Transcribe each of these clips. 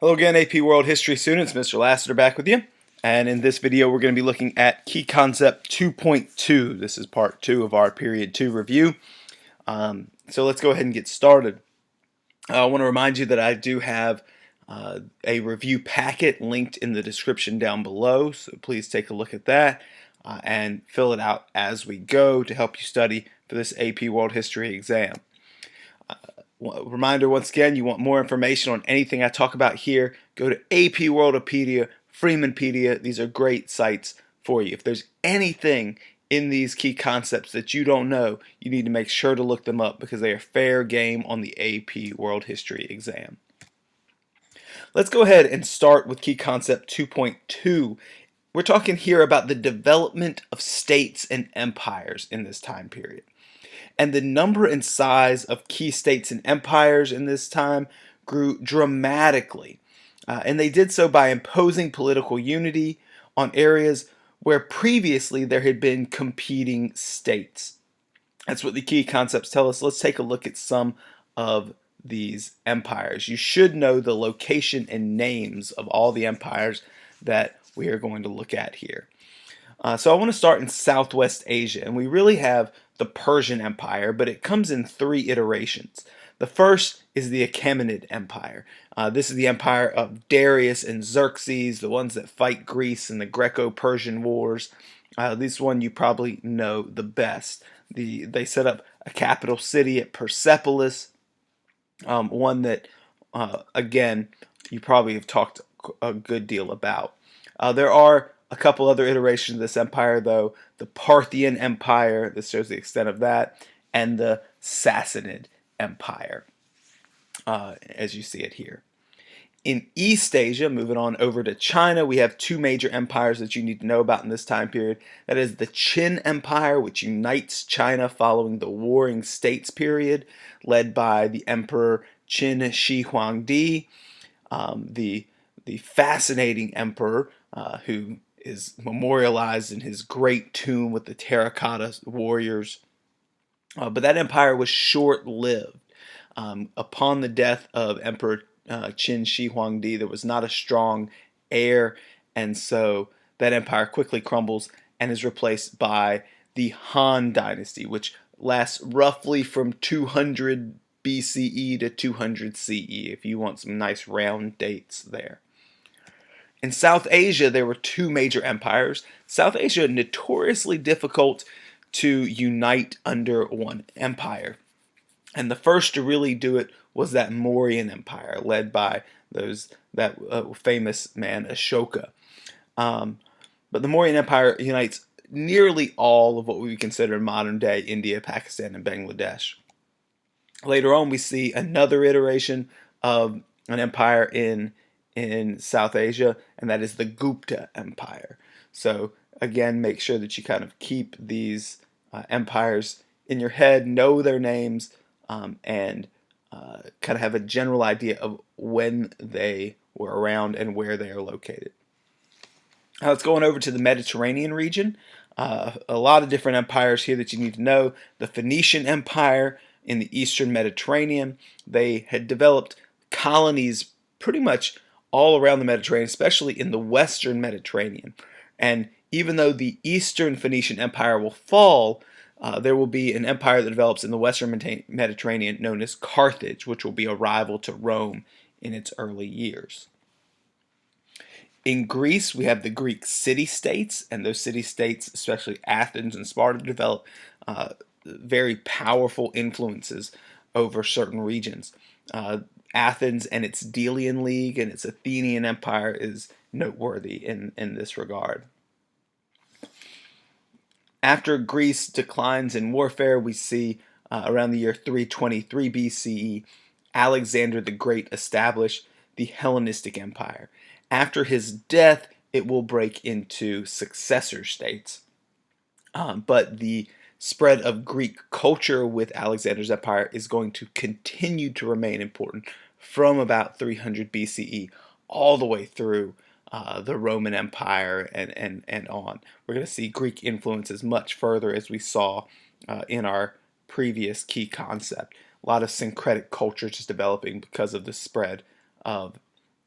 Hello again, AP World History students. Mr. Lassiter back with you. And in this video, we're going to be looking at Key Concept 2.2. This is part 2 of our Period 2 review. So let's go ahead and get started. I want to remind you that I do have a review packet linked in the description down below. So please take a look at that and fill it out as we go to help you study for this AP World History exam. Reminder once again, you want more information on anything I talk about here, go to AP Worldopedia, Freemanpedia. These are great sites for you. If there's anything in these key concepts that you don't know, you need to make sure to look them up because they are fair game on the AP World History exam. Let's go ahead and start with Key Concept 2.2. We're talking here about the development of states and empires in this time period. And the number and size of key states and empires in this time grew dramatically. And they did so by imposing political unity on areas where previously there had been competing states. That's what the key concepts tell us. Let's take a look at some of these empires. You should know the location and names of all the empires that we are going to look at here. So I want to start in Southwest Asia, and we really have the Persian Empire, but it comes in 3 iterations. The first is the Achaemenid Empire. This is the empire of Darius and Xerxes, the ones that fight Greece in the Greco-Persian Wars. This one you probably know the best. They set up a capital city at Persepolis, one that, again, you probably have talked a good deal about. There are a couple other iterations of this empire, though. The Parthian Empire, this shows the extent of that, and the Sassanid Empire, as you see it here. In East Asia, moving on over to China, we have 2 major empires that you need to know about in this time period. That is the Qin Empire, which unites China following the Warring States period, led by the Emperor Qin Shi Huangdi, the fascinating emperor who is memorialized in his great tomb with the terracotta warriors. But that empire was short-lived. Upon the death of Emperor Qin Shi Huangdi, there was not a strong heir, and so that empire quickly crumbles and is replaced by the Han Dynasty, which lasts roughly from 200 BCE to 200 CE, if you want some nice round dates there. In South Asia, there were 2 major empires. South Asia, notoriously difficult to unite under one empire. And the first to really do it was that Mauryan Empire, led by that famous man Ashoka. But the Mauryan Empire unites nearly all of what we would consider modern-day India, Pakistan, and Bangladesh. Later on, we see another iteration of an empire in South Asia, and that is the Gupta Empire. So again, make sure that you kind of keep these empires in your head, know their names, and kind of have a general idea of when they were around and where they are located. Now let's go on over to the Mediterranean region. A lot of different empires here that you need to know. The Phoenician Empire in the eastern Mediterranean. They had developed colonies pretty much all around the Mediterranean, especially in the western Mediterranean. And even though the eastern Phoenician Empire will fall, there will be an empire that develops in the western Mediterranean known as Carthage, which will be a rival to Rome in its early years. In Greece, we have the Greek city-states, and those city-states, especially Athens and Sparta, develop very powerful influences over certain regions. Athens and its Delian League and its Athenian Empire is noteworthy in this regard. After Greece declines in warfare, we see around the year 323 BCE, Alexander the Great established the Hellenistic Empire. After his death, it will break into successor states. But the spread of Greek culture with Alexander's empire is going to continue to remain important from about 300 BCE all the way through the Roman Empire and on. We're going to see Greek influences much further, as we saw in our previous key concept. A lot of syncretic culture just developing because of the spread of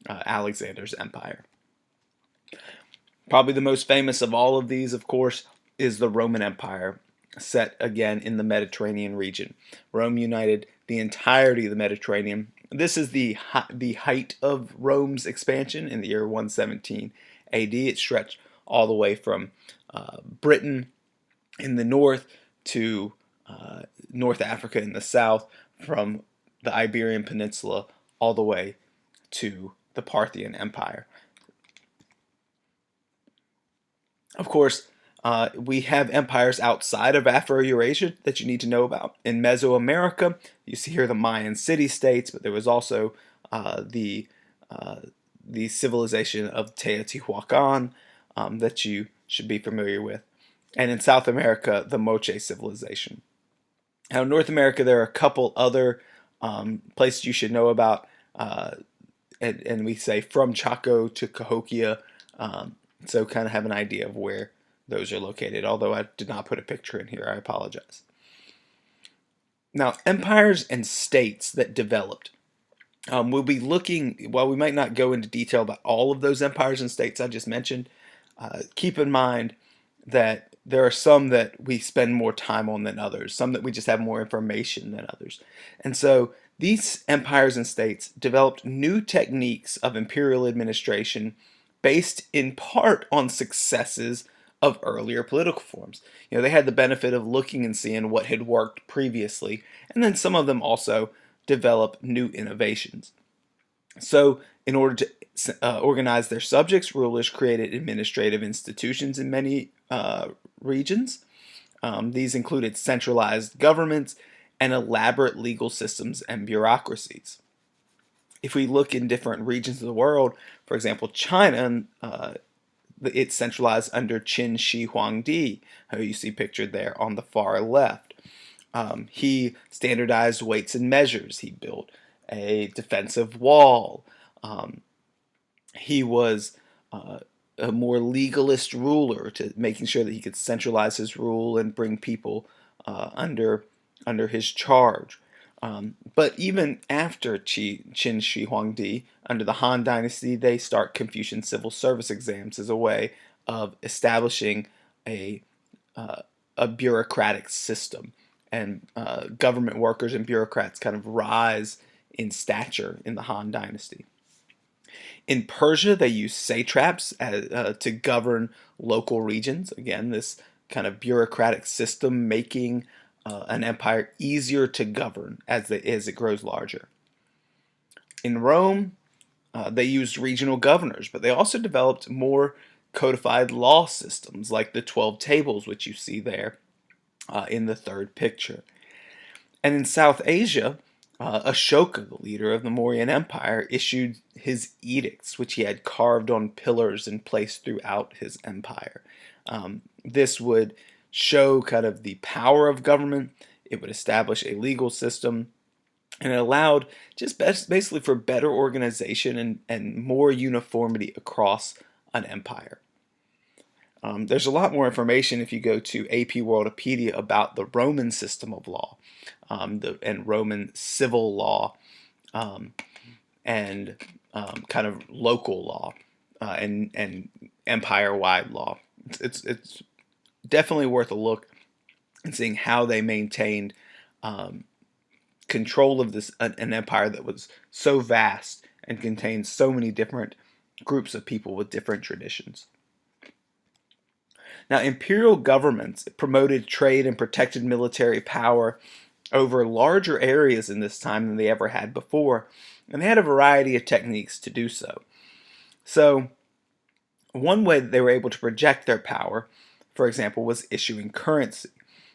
Alexander's empire. Probably the most famous of all of these, of course, is the Roman Empire, set again in the Mediterranean region. Rome united the entirety of the Mediterranean. This is the height of Rome's expansion in the year 117 AD. It stretched all the way from Britain in the north to North Africa in the south, from the Iberian Peninsula all the way to the Parthian Empire. Of course, we have empires outside of Afro-Eurasia that you need to know about. In Mesoamerica, you see here the Mayan city-states, but there was also uh, the uh, the civilization of Teotihuacan that you should be familiar with. And in South America, the Moche civilization. Now, in North America, there are a couple other places you should know about, and we say from Chaco to Cahokia, so kind of have an idea of where those are located, although I did not put a picture in here, I apologize. Now, empires and states that developed. We'll be looking, while we might not go into detail about all of those empires and states I just mentioned, keep in mind that there are some that we spend more time on than others, some that we just have more information than others. And so these empires and states developed new techniques of imperial administration based in part on successes of earlier political forms. They had the benefit of looking and seeing what had worked previously, and then some of them also develop new innovations. So, in order to organize their subjects, rulers created administrative institutions in many regions. These included centralized governments and elaborate legal systems and bureaucracies. If we look in different regions of the world, for example, China, it's centralized under Qin Shi Huangdi, who you see pictured there on the far left. He standardized weights and measures. He built a defensive wall. He was a more legalist ruler, to making sure that he could centralize his rule and bring people under his charge. But even after Qin Shi Huangdi, under the Han Dynasty, they start Confucian civil service exams as a way of establishing a bureaucratic system, and government workers and bureaucrats kind of rise in stature in the Han Dynasty. In Persia, they used satraps to govern local regions. Again, this kind of bureaucratic system making an empire easier to govern as it grows larger. In Rome, they used regional governors, but they also developed more codified law systems like the 12 tables, which you see there in the third picture. And in South Asia, Ashoka, the leader of the Mauryan Empire, issued his edicts, which he had carved on pillars and placed throughout his empire. This would show kind of the power of government. It would establish a legal system, and it allowed just basically for better organization and more uniformity across an empire. There's a lot more information if you go to AP Worldopedia about the Roman system of law, and Roman civil law, and kind of local law, and empire-wide law. It's definitely worth a look and seeing how they maintained control of an empire that was so vast and contained so many different groups of people with different traditions. Now, imperial governments promoted trade and protected military power over larger areas in this time than they ever had before, and they had a variety of techniques to do so. So, one way that they were able to project their power, for example, was issuing currency.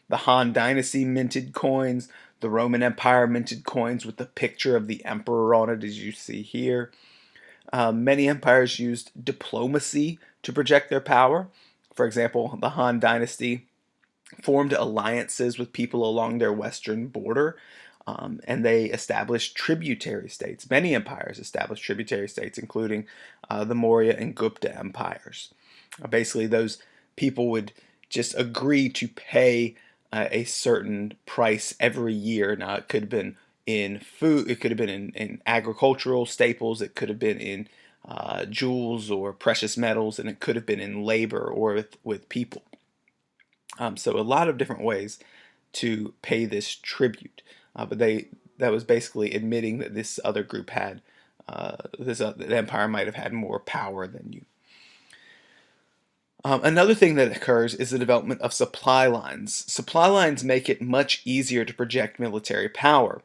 The Han Dynasty minted coins, the Roman Empire minted coins with the picture of the emperor on it, as you see here. Many empires used diplomacy to project their power. For example, the Han Dynasty formed alliances with people along their western border, and they established tributary states. Many empires established tributary states, including the Maurya and Gupta empires. Basically, those people would just agree to pay a certain price every year. Now, it could have been in food, it could have been in agricultural staples, it could have been in jewels or precious metals, and it could have been in labor or with people. So a lot of different ways to pay this tribute, but that was basically admitting that this other group had the empire might have had more power than you. Another thing that occurs is the development of supply lines. Supply lines make it much easier to project military power.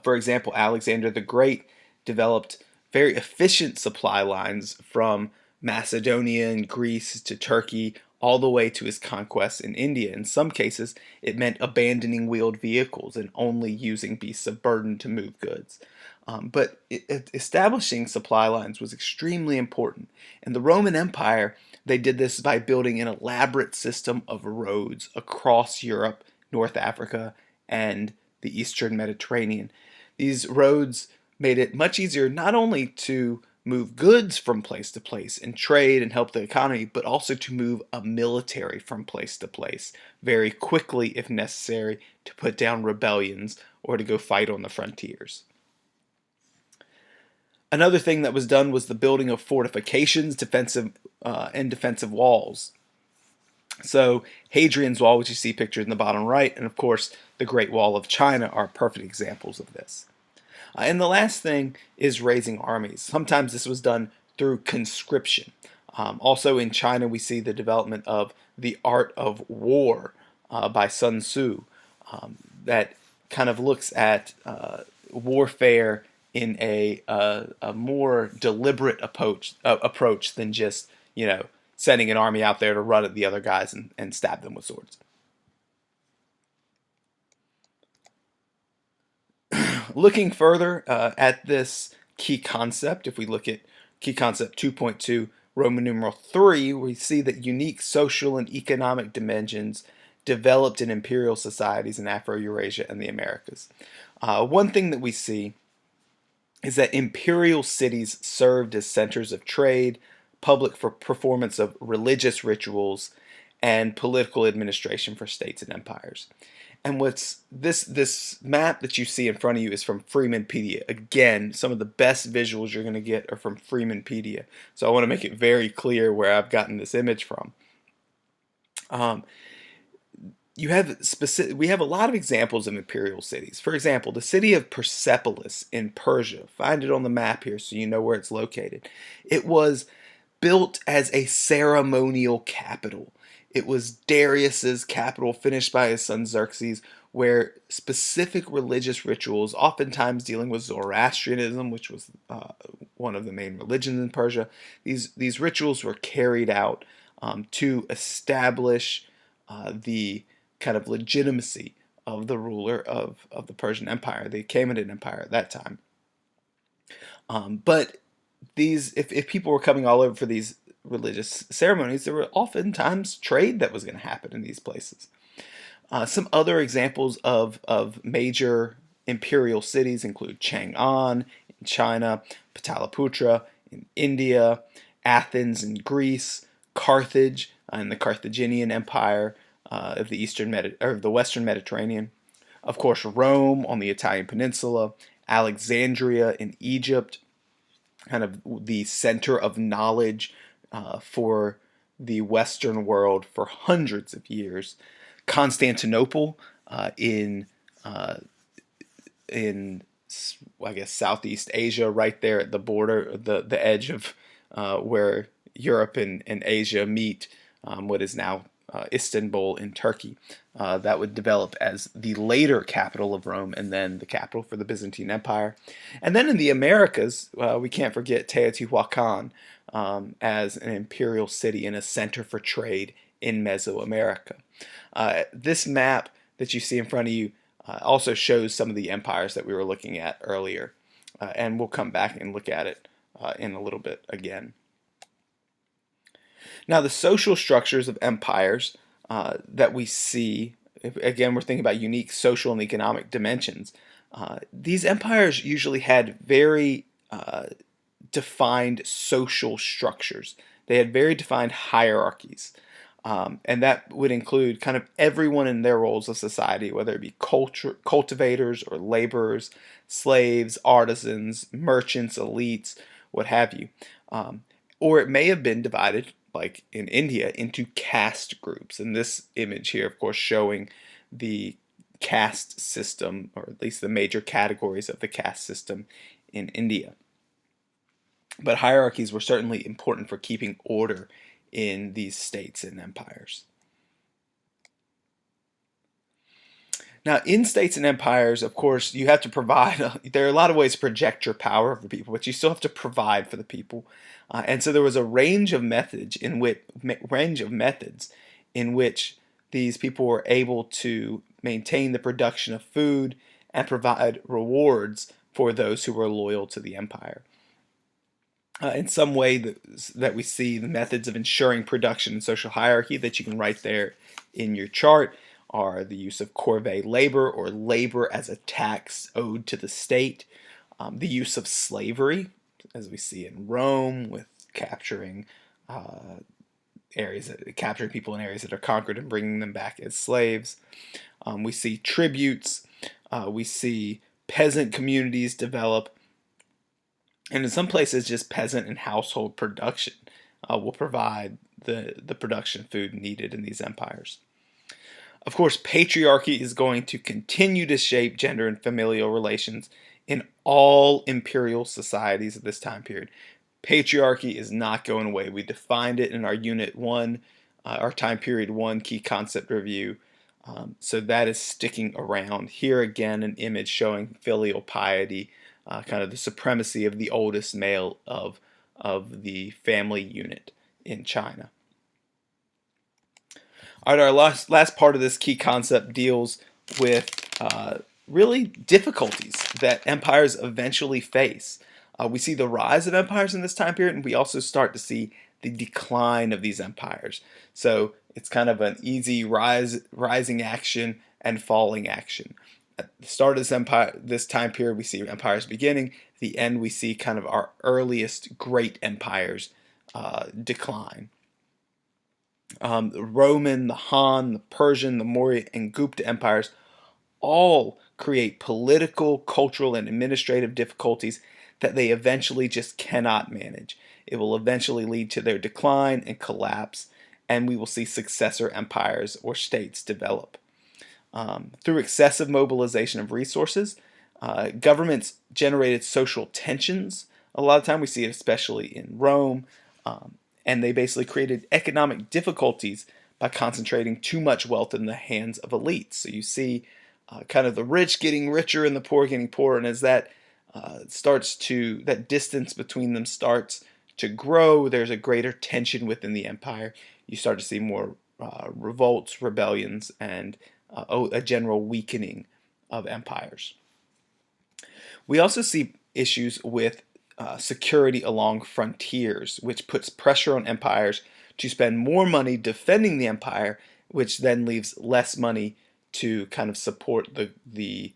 For example, Alexander the Great developed very efficient supply lines from Macedonia and Greece to Turkey, all the way to his conquests in India. In some cases, it meant abandoning wheeled vehicles and only using beasts of burden to move goods. But establishing supply lines was extremely important. In the Roman Empire, they did this by building an elaborate system of roads across Europe, North Africa, and the Eastern Mediterranean. These roads made it much easier not only to move goods from place to place and trade and help the economy, but also to move a military from place to place very quickly if necessary to put down rebellions or to go fight on the frontiers. Another thing that was done was the building of fortifications, defensive walls. So Hadrian's Wall, which you see pictured in the bottom right, and of course the Great Wall of China are perfect examples of this. And the last thing is raising armies. Sometimes this was done through conscription. Also in China, we see the development of the art of war by Sun Tzu that kind of looks at warfare in a more deliberate approach than just, sending an army out there to run at the other guys and stab them with swords. Looking further at this key concept, if we look at key concept 2.2, Roman numeral 3, we see that unique social and economic dimensions developed in imperial societies in Afro-Eurasia and the Americas. One thing that we see is that imperial cities served as centers of trade, public for performance of religious rituals, and political administration for states and empires. And what's this map that you see in front of you is from Freemanpedia. Again, some of the best visuals you're going to get are from Freemanpedia. So I want to make it very clear where I've gotten this image from. We have a lot of examples of imperial cities. For example, the city of Persepolis in Persia. Find it on the map here so you know where it's located. It was built as a ceremonial capital. It was Darius's capital, finished by his son Xerxes, where specific religious rituals, oftentimes dealing with Zoroastrianism, which was one of the main religions in Persia, these rituals were carried out to establish the kind of legitimacy of the ruler of the Persian Empire, the Achaemenid Empire at that time. But if people were coming all over for these religious ceremonies, there were oftentimes trade that was going to happen in these places. Some other examples of major imperial cities include Chang'an in China, Pataliputra in India, Athens in Greece, Carthage in the Carthaginian Empire of the Western Mediterranean. Of course, Rome on the Italian peninsula, Alexandria in Egypt, kind of the center of knowledge for the Western world for hundreds of years. Constantinople in I guess Southeast Asia, right there at the border, the edge of where Europe and Asia meet, what is now Istanbul in Turkey. That would develop as the later capital of Rome and then the capital for the Byzantine Empire. And then in the Americas, we can't forget Teotihuacan as an imperial city and a center for trade in Mesoamerica. This map that you see in front of you also shows some of the empires that we were looking at earlier. And we'll come back and look at it in a little bit again. Now, the social structures of empires that we see, again, we're thinking about unique social and economic dimensions. These empires usually had very defined social structures. They had very defined hierarchies. And that would include kind of everyone in their roles of society, whether it be cultivators or laborers, slaves, artisans, merchants, elites, what have you. Um, or it may have been divided, like in India, into caste groups. And this image here, of course, showing the caste system, or at least the major categories of the caste system in India. But hierarchies were certainly important for keeping order in these states and empires. Now, in states and empires, of course, you have to provide. There are a lot of ways to project your power over people, but you still have to provide for the people. And so there was a range of methods in which these people were able to maintain the production of food and provide rewards for those who were loyal to the empire. In some way that we see the methods of ensuring production and social hierarchy that you can write there in your chart are the use of corvée labor, or labor as a tax owed to the state, the use of slavery, as we see in Rome with capturing capturing people in areas that are conquered and bringing them back as slaves. We see tributes. We see peasant communities develop. And in some places, just peasant and household production will provide the production food needed in these empires. Of course, patriarchy is going to continue to shape gender and familial relations in all imperial societies of this time period. Patriarchy is not going away. We defined it in our Unit 1, our Time Period 1 Key Concept Review. So that is sticking around. Here again, an image showing filial piety, kind of the supremacy of the oldest male of the family unit in China. All right, our last part of this key concept deals with really difficulties that empires eventually face. We see the rise of empires in this time period, and we also start to see the decline of these empires. So it's kind of an easy rising action and falling action. At the start of this time period, we see empires beginning. At the end, we see kind of our earliest great empires decline. The Roman, the Han, the Persian, the Maurya, and Gupta empires all create political, cultural, and administrative difficulties that they eventually just cannot manage. It will eventually lead to their decline and collapse, and we will see successor empires or states develop. Through excessive mobilization of resources, governments generated social tensions. A lot of time we see it especially in Rome, and they basically created economic difficulties by concentrating too much wealth in the hands of elites. So you see kind of the rich getting richer and the poor getting poorer, and as that that distance between them starts to grow, there's a greater tension within the empire. You start to see more revolts, rebellions, and a general weakening of empires. We also see issues with security along frontiers, which puts pressure on empires to spend more money defending the empire, which then leaves less money to kind of support the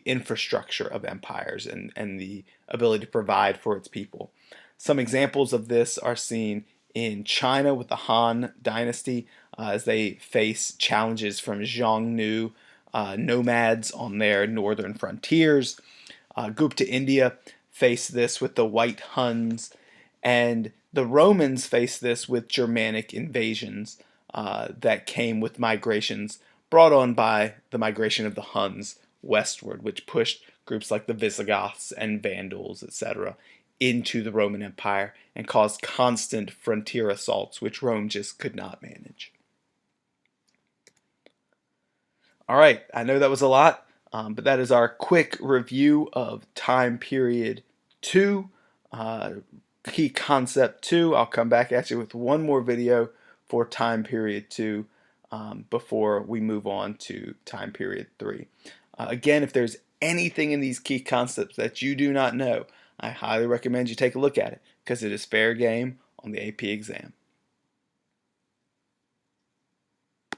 infrastructure of empires and the ability to provide for its people. Some examples of this are seen in China with the Han Dynasty as they face challenges from Xiongnu nomads on their northern frontiers. Gupta India faced this with the White Huns, and the Romans faced this with Germanic invasions that came with migrations brought on by the migration of the Huns westward, which pushed groups like the Visigoths and Vandals, etc., into the Roman Empire and caused constant frontier assaults, which Rome just could not manage. All right, I know that was a lot, but that is our quick review of time period 2, key concept 2. I'll come back at you with one more video for time period 2 before we move on to time period 3. Again, if there's anything in these key concepts that you do not know, I highly recommend you take a look at it because it is fair game on the AP exam.